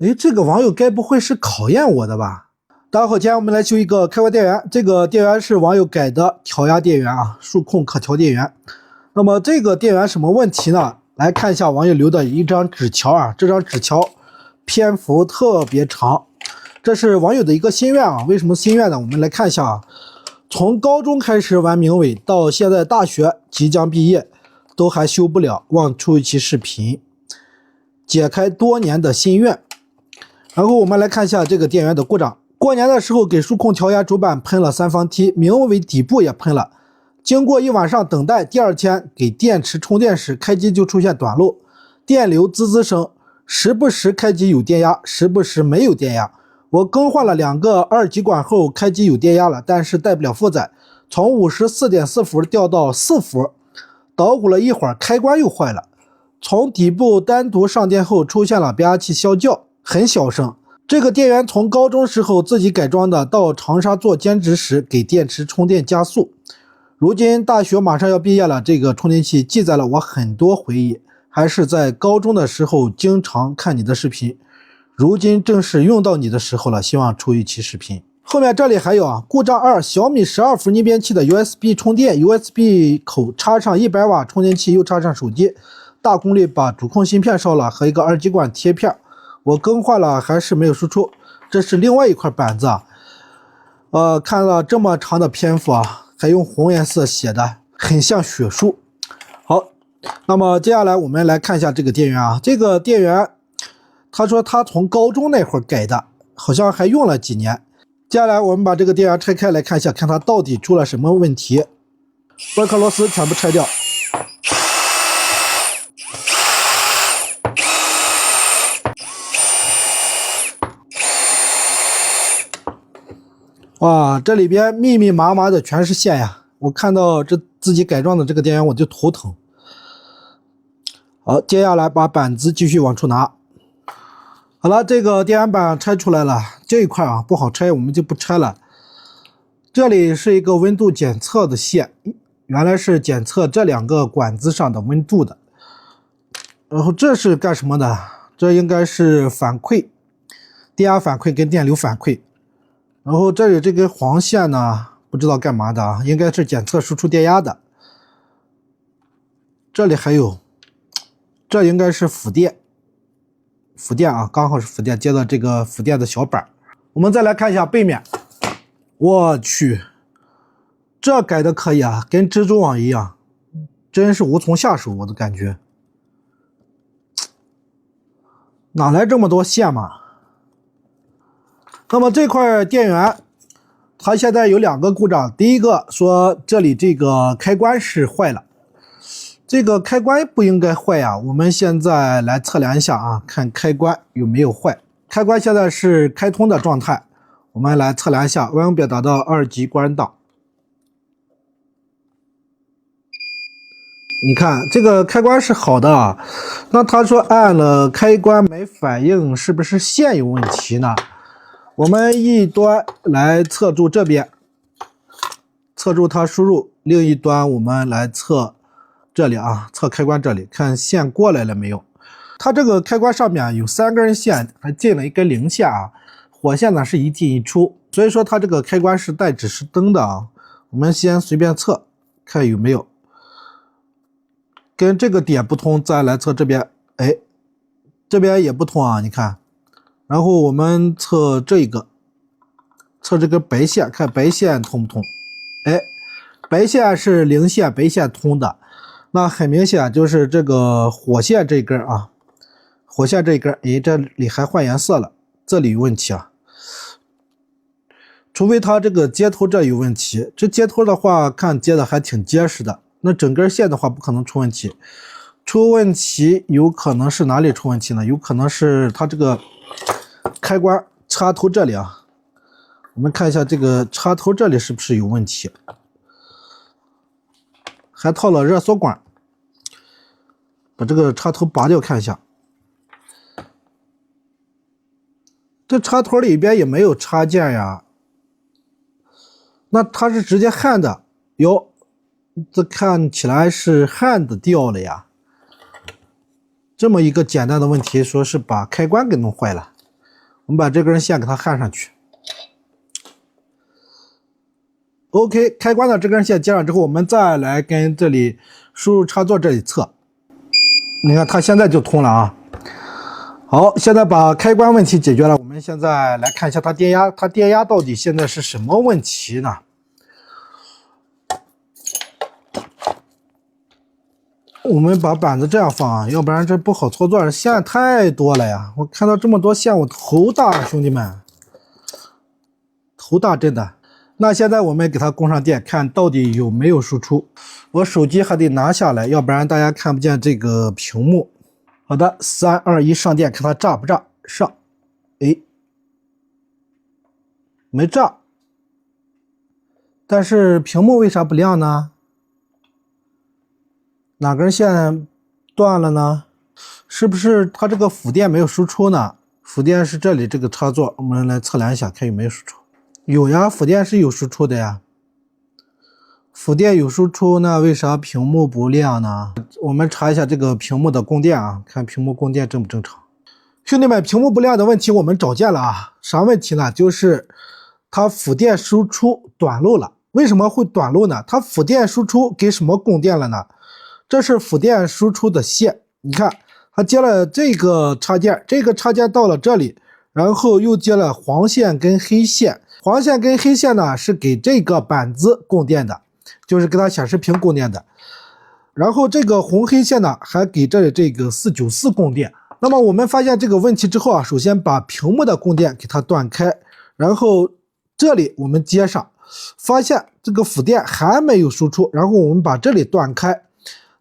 哎，这个网友该不会是考验我的吧？大家好，今天我们来修一个开关电源。这个电源是网友改的调压电源啊，数控可调电源。那么这个电源什么问题呢？来看一下网友留的一张纸条啊，这张纸条篇幅特别长，这是网友的一个心愿啊。为什么心愿呢？我们来看一下啊，从高中开始玩明伟，到现在大学即将毕业，都还修不了，望出一期视频，解开多年的心愿。然后我们来看一下这个电源的故障。过年的时候给数控调压主板喷了三方梯，明伟底部也喷了。经过一晚上等待，第二天给电池充电时，开机就出现短路，电流滋滋声，时不时开机有电压，时不时没有电压。我更换了2个2极管后，开机有电压了，但是带不了负载，从54.4伏掉到4伏，捣鼓了一会儿，开关又坏了。从底部单独上电后，出现了变压器啸叫，很小声。这个电源从高中时候自己改装的，到长沙做兼职时给电池充电加速。如今大学马上要毕业了，这个充电器记载了我很多回忆，还是在高中的时候经常看你的视频，如今正是用到你的时候了，希望出一期视频。后面这里还有啊，故障2，小米12伏逆变器的 USB 充电 ，USB 口插上100瓦充电器，又插上手机，大功率把主控芯片烧了，和一个2极管贴片。我更换了还是没有输出，这是另外一块板子啊。看了这么长的篇幅啊，还用红颜色写的，很像血书。好，那么接下来我们来看一下这个电源啊。这个电源，他说他从高中那会儿改的，好像还用了几年。接下来我们把这个电源拆开来看一下，看它到底出了什么问题。外壳螺丝全部拆掉。哇，这里边密密麻麻的全是线呀！我看到这自己改装的这个电源我就头疼。好，接下来把板子继续往出拿。好了，这个电源板拆出来了，这一块啊不好拆，我们就不拆了。这里是一个温度检测的线，原来是检测这2个管子上的温度的。然后这是干什么的？这应该是反馈，电压反馈跟电流反馈。然后这里这根黄线呢，不知道干嘛的啊，应该是检测输出电压的。这里还有，这应该是辅电啊，刚好是辅电接的这个辅电的小板。我们再来看一下背面，我去，这改的可以啊，跟蜘蛛网一样，真是无从下手，我的感觉。哪来这么多线嘛？那么这块电源，它现在有2个故障。第一个说这里这个开关是坏了，这个开关不应该坏呀。我们现在来测量一下啊，看开关有没有坏。开关现在是开通的状态，我们来测量一下，万用笔打到2级关档。你看这个开关是好的啊，那他说按了开关没反应，是不是线有问题呢？我们一端来测住这边，测住它输入，另一端我们来测这里啊，测开关这里，看线过来了没有。它这个开关上面有3根线，还进了一根零线啊，火线呢是一进一出，所以说它这个开关是带指示灯的啊。我们先随便测，看有没有跟这个点不通，再来测这边，哎，这边也不通啊，你看。然后我们测这个，测这根白线，看白线通不通。哎，白线是零线，白线通的，那很明显就是这个火线这根啊，火线这一根，哎，这里还换颜色了，这里有问题啊。除非它这个接头这有问题，这接头的话看接的还挺结实的，那整根线的话不可能出问题。出问题有可能是哪里出问题呢？有可能是它这个开关插头这里啊，我们看一下这个插头这里是不是有问题，还套了热缩管，把这个插头拔掉看一下。这插头里边也没有插件呀，那它是直接焊的，哟，这看起来是焊的掉了呀。这么一个简单的问题，说是把开关给弄坏了。我们把这根线给它焊上去。OK， 开关的这根线接上之后，我们再来跟这里输入插座这里测。你看它现在就通了啊。好，现在把开关问题解决了，我们现在来看一下它电压，它电压到底现在是什么问题呢？我们把板子这样放啊，要不然这不好操作，线太多了呀！我看到这么多线，我头大，兄弟们，头大真的。那现在我们给它供上电，看到底有没有输出。我手机还得拿下来，要不然大家看不见这个屏幕。好的，3、2、1，上电，看它炸不炸？上，哎，没炸。但是屏幕为啥不亮呢？哪根线断了呢？是不是它这个辅电没有输出呢？辅电是这里这个插座，我们来测量一下，看有没有输出。有呀，辅电是有输出的呀。辅电有输出，那为啥屏幕不亮呢？我们查一下这个屏幕的供电啊，看屏幕供电正不正常。兄弟们，屏幕不亮的问题我们找见了啊。啥问题呢？就是它辅电输出短路了。为什么会短路呢？它辅电输出给什么供电了呢？这是辅电输出的线，你看它接了这个插件，这个插件到了这里，然后又接了黄线跟黑线。黄线跟黑线呢是给这个板子供电的，就是给它显示屏供电的。然后这个红黑线呢还给这里这个494供电。那么我们发现这个问题之后啊，首先把屏幕的供电给它断开，然后这里我们接上，发现这个辅电还没有输出，然后我们把这里断开。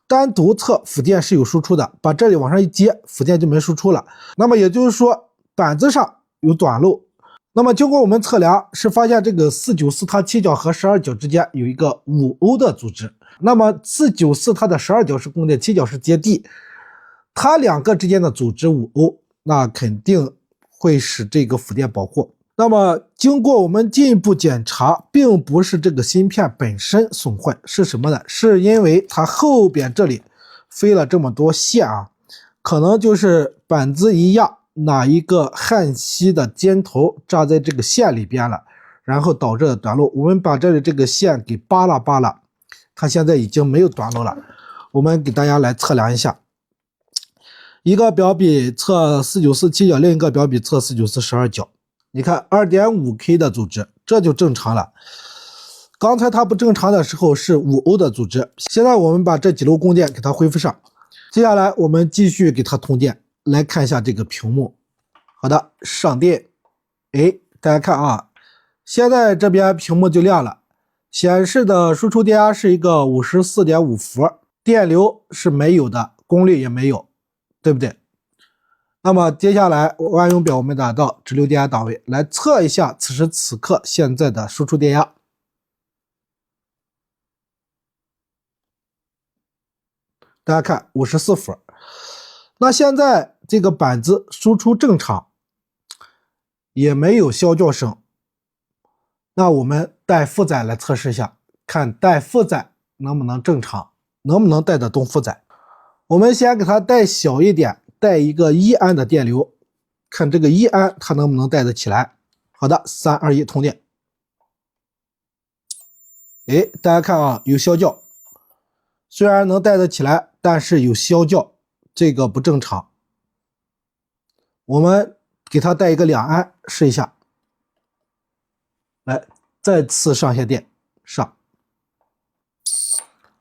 单独测辅电是有输出的，把这里往上一接，辅电就没输出了。那么也就是说板子上有短路。那么经过我们测量，是发现这个494它7角和12角之间有一个5欧的阻值。那么494它的12角是供电，7角是接地，它两个之间的阻值5欧，那肯定会使这个辅电保护。那么经过我们进一步检查，并不是这个芯片本身损坏，是什么呢？是因为它后边这里飞了这么多线啊，可能就是板子一压，哪一个焊锡的尖头扎在这个线里边了，然后导致的短路。我们把这里这个线给扒拉扒拉，它现在已经没有短路了。我们给大家来测量一下，一个表笔测494 7角，另一个表笔测494 12角。你看 2.5K 的阻值，这就正常了。刚才它不正常的时候是5欧的阻值，现在我们把这几路供电给它恢复上。接下来我们继续给它通电，来看一下这个屏幕。好的，上电。哎，大家看啊，现在这边屏幕就亮了，显示的输出电压是一个 54.5 伏，电流是没有的，功率也没有，对不对？那么接下来万用表我们打到直流电压档位，来测一下此时此刻现在的输出电压。大家看54伏。那现在这个板子输出正常，也没有啸叫声。那我们带负载来测试一下，看带负载能不能正常，能不能带得动负载。我们先给它带小一点，带一个1安的电流，看这个1安它能不能带得起来。好的，3、2、1，通电。哎，大家看啊，有啸叫，虽然能带得起来，但是有啸叫，这个不正常。我们给它带一个2安试一下，来，再次上下电，上。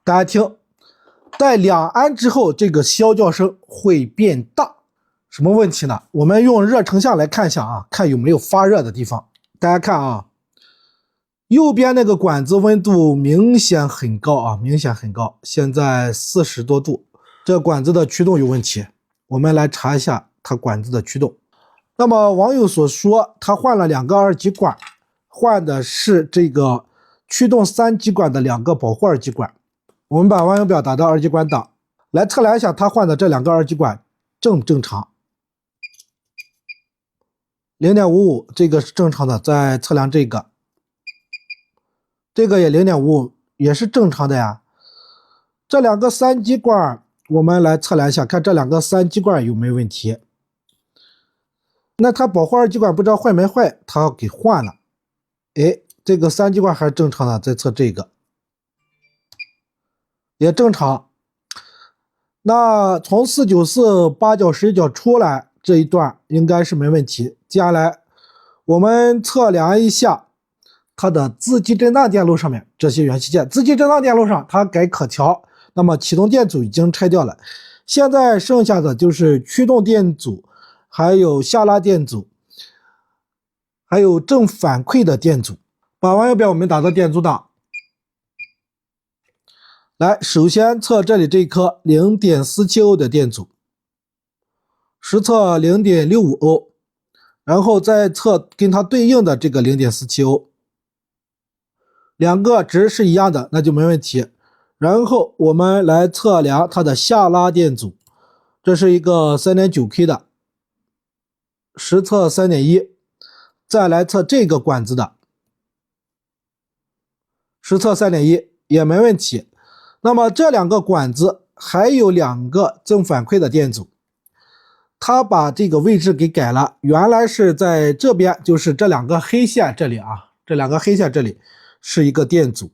大家听，带2安之后，这个啸叫声会变大。什么问题呢？我们用热成像来看一下啊，看有没有发热的地方。大家看啊，右边那个管子温度明显很高啊，明显很高，现在40多度。这管子的驱动有问题，我们来查一下它管子的驱动。那么网友所说，他换了2个二极管，换的是这个驱动3极管的2个保护二极管。我们把万用表打到二极管档，来测量一下他换的这2个二极管正不正常。0.55 这个是正常的，再测量这个，这个也0.55，也是正常的呀。这2个3极管我们来测量一下，看这2个3极管有没有问题。那它保护二极管不知道坏没坏，它要给换了。哎，这个三极管还是正常的，再测这个也正常。那从494八角11角出来这一段应该是没问题。接下来我们测量一下它的自极震荡电路上面这些元器件。自极震荡电路上它改可调，那么启动电阻已经拆掉了，现在剩下的就是驱动电阻，还有下拉电阻，还有正反馈的电阻。把完右边我们打到电阻档。来，首先测这里这一颗 0.47 欧的电阻，实测 0.65 欧，然后再测跟它对应的这个 0.47 欧，两个值是一样的，那就没问题。然后我们来测量它的下拉电阻，这是一个 3.9K 的，实测 3.1， 再来测这个管子的，实测 3.1 也没问题。那么这两个管子还有两个正反馈的电阻，它把这个位置给改了，原来是在这边，就是这两个黑线这里啊，这两个黑线这里是一个电阻，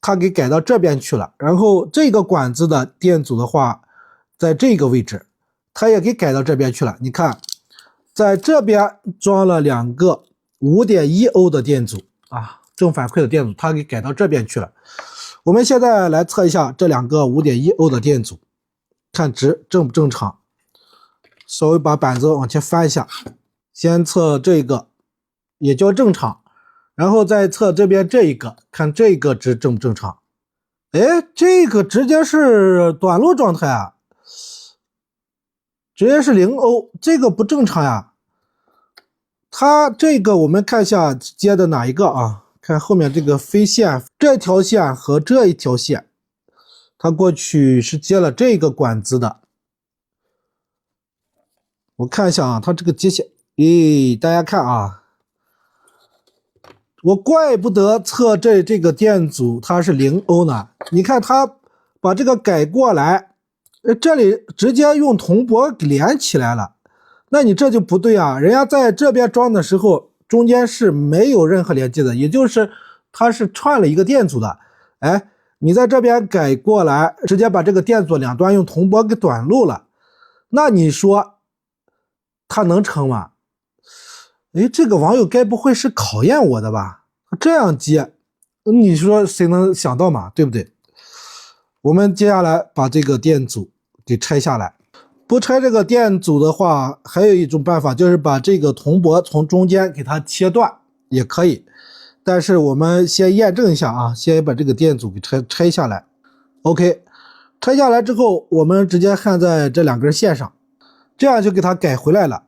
它给改到这边去了。然后这个管子的电阻的话，在这个位置，它也给改到这边去了。你看，在这边装了两个 5.1 欧的电阻啊，正反馈的电阻，它给改到这边去了。我们现在来测一下这两个 5.1 欧的电阻，看值正不正常。稍微把板子往前翻一下，先测这个也叫正常，然后再测这边这一个，看这个值正不正常。哎，这个直接是短路状态啊，直接是0欧，这个不正常呀。它这个我们看一下接的哪一个啊？看后面这个飞线，这条线和这一条线，它过去是接了这个管子的。我看一下啊，它这个接线，咦，大家看啊，我怪不得测这个电阻它是0欧呢。你看它把这个改过来，这里直接用铜箔给连起来了，那你这就不对啊！人家在这边装的时候，中间是没有任何连接的，也就是它是串了一个电阻的。哎，你在这边改过来，直接把这个电阻两端用铜箔给短路了，那你说它能成吗？哎，这个网友该不会是考验我的吧？这样接，你说谁能想到嘛？对不对？我们接下来把这个电阻给拆下来。不拆这个电阻的话，还有一种办法，就是把这个铜箔从中间给它切断也可以。但是我们先验证一下啊，先把这个电阻给拆下来。OK， 拆下来之后，我们直接焊在这两根线上，这样就给它改回来了。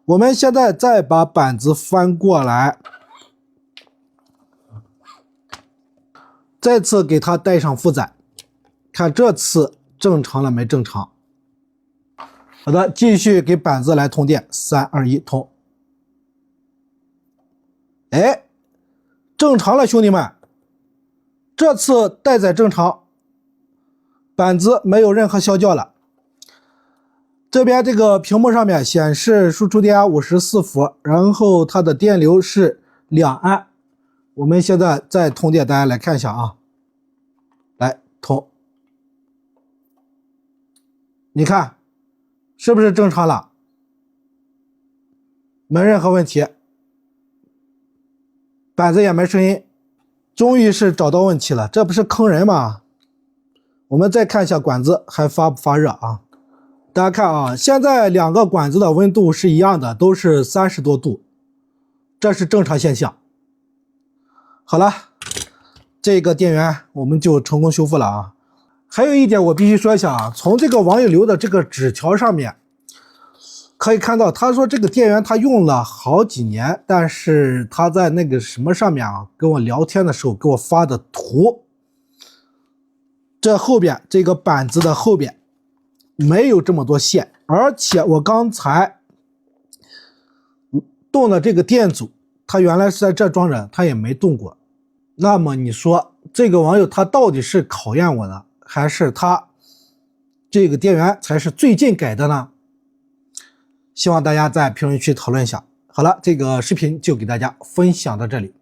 我们现在再把板子翻过来，再次给它带上负载，看这次正常了没正常。好的，继续给板子来通电，3、2、1，通。哎，正常了，兄弟们，这次带载正常，板子没有任何消叫了。这边这个屏幕上面显示输出电压54伏，然后它的电流是2安。我们现在再通电，大家来看一下啊，来通，你看是不是正常了？没任何问题，板子也没声音，终于是找到问题了，这不是坑人吗？我们再看一下管子还发不发热啊？大家看啊，现在两个管子的温度是一样的，都是30多度，这是正常现象。好了，这个电源我们就成功修复了啊。还有一点我必须说一下啊，从这个网友留的这个纸条上面可以看到，他说这个电源他用了好几年，但是他在那个什么上面啊，跟我聊天的时候给我发的图，这后边这个板子的后边没有这么多线，而且我刚才动的这个电阻，它原来是在这装着，它也没动过。那么你说这个网友他到底是考验我呢，还是他这个电源才是最近改的呢？希望大家在评论区讨论一下。好了，这个视频就给大家分享到这里。